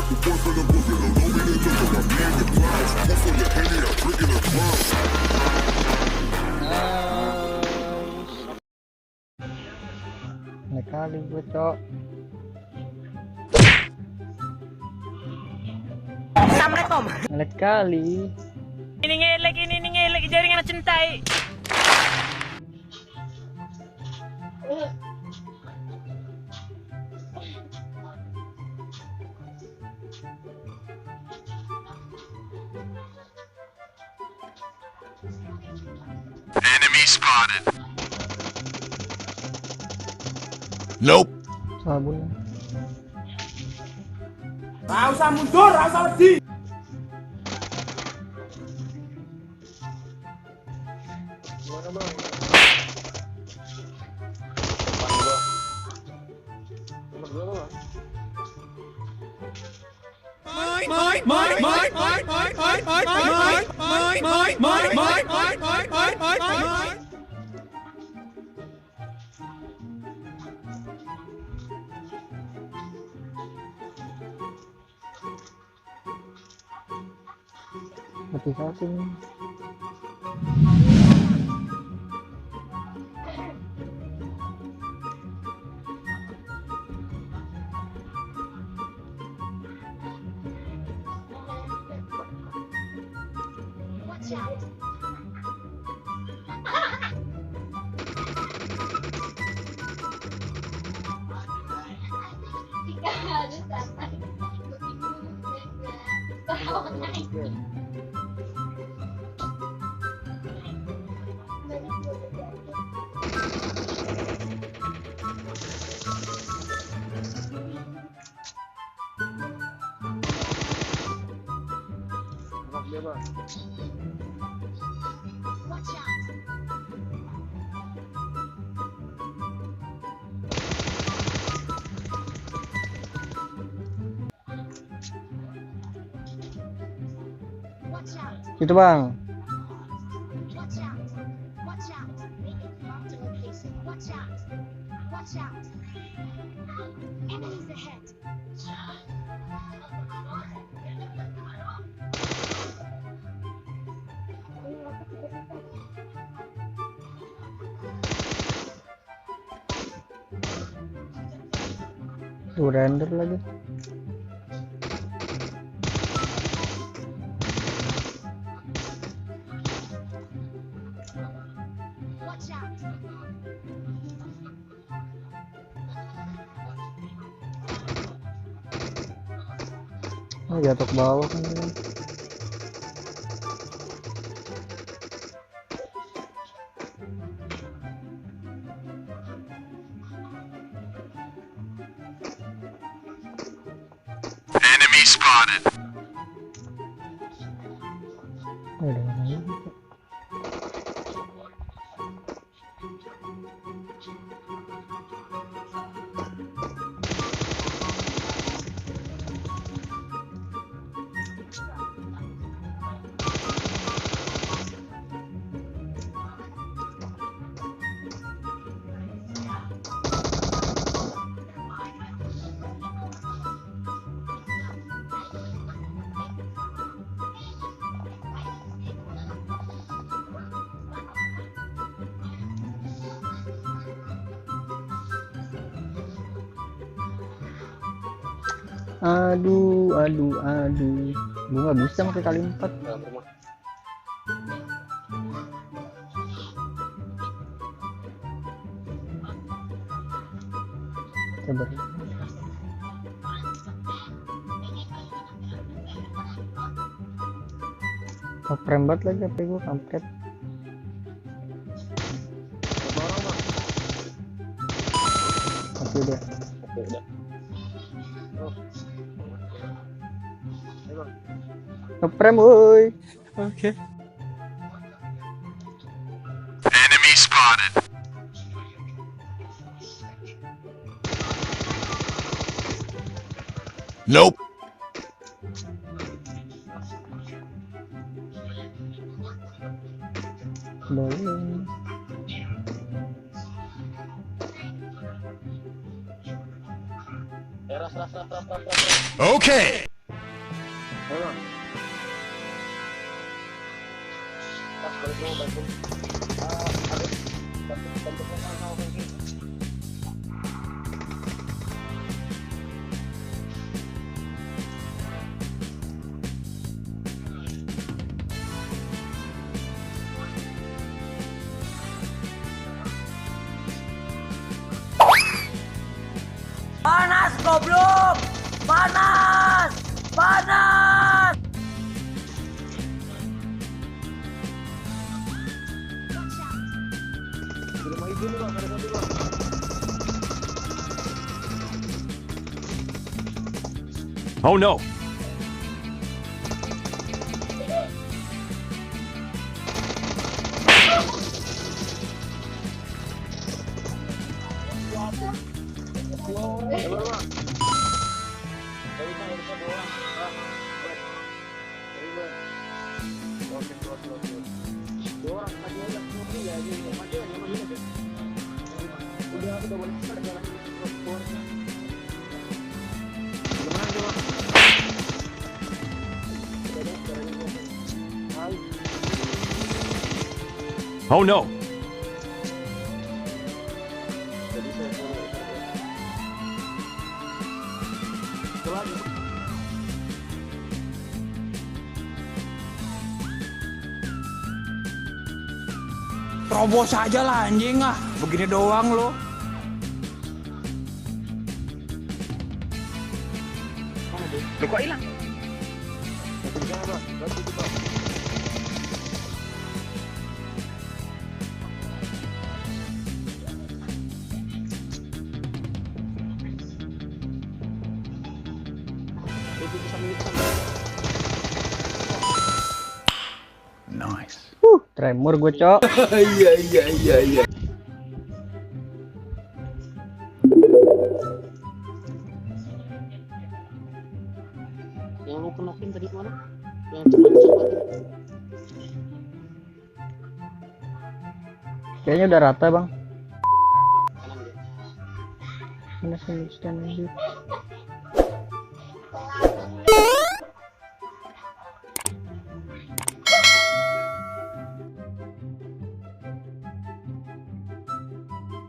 Naik kali gue, Cok. Assalamualaikum. Naik kali. Ini ngelek jaringan cintai. Enemy spotted. Nope. Sabun. Usah mundur, usah wedi. Mati satu nih. Itu bang. Tuh render lagi. Oh, jatuh ke bawah kan dia. Enemy spotted. Oh, ada mana lagi? Aduh. Gue nggak bisa pakai kali 4. Sabar. Frame banget lagi HP gue kampret. Oke udah. Ngeprem woi. Oke. Enemy spotted. Nope. Boleh. Okay. Panas goblok! Panas! Panas! Oh no. Oh no. Terobos aja lah anjing ah. Begini doang lo. Lu kok hilang? Tremor gue, Cok. Iya. Yang lu kenokin tadi mana? Yang cuma disopatin. Kayaknya udah rata, Bang. Kanan dia. Mana sih scan lagi?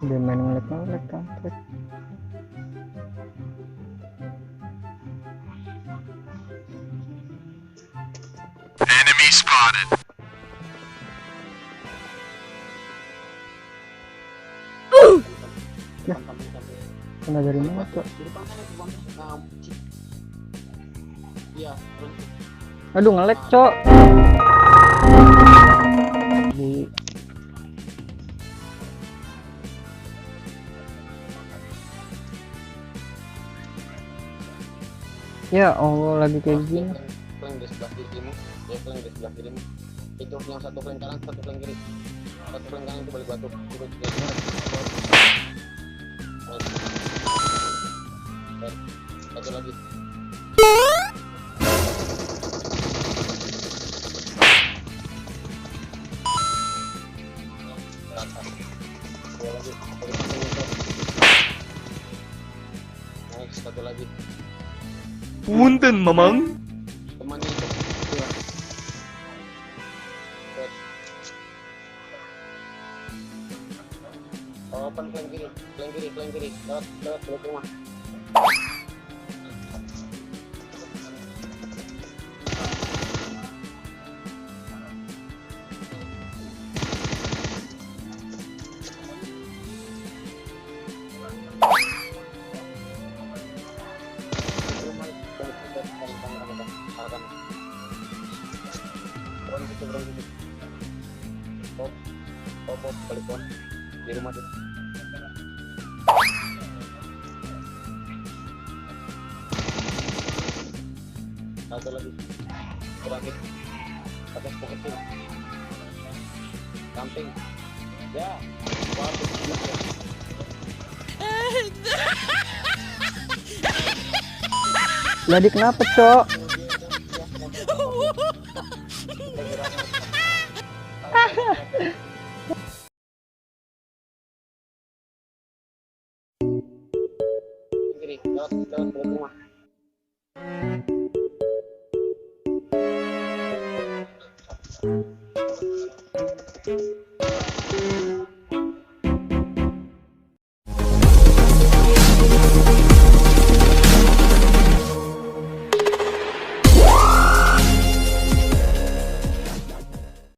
Udah main ngelek kampret. Enemy spotted. Ya, kena dari mana, Cok? Di depan sana tuh bang. Nah, iya, berhenti. Aduh, ngelek, Cok. Di Ya Allah, lagi kayak gini. Flank di sebelah kirimu, ya flank di sebelah kirimu. Itu yang satu flank kanan, satu flank kiri. Satu flank kanan itu balik batu. Itu satu lagi. Dua lagi. Satu lagi. Punten, Mamang. Temannya itu. Dua. Open flank kiri. Lewat rumah. Balik pon di rumah tuh. Satu lagi terakhir atas pokok kecil samping ya waktu Jadi kenapa, Cok? kiri lewat rumah.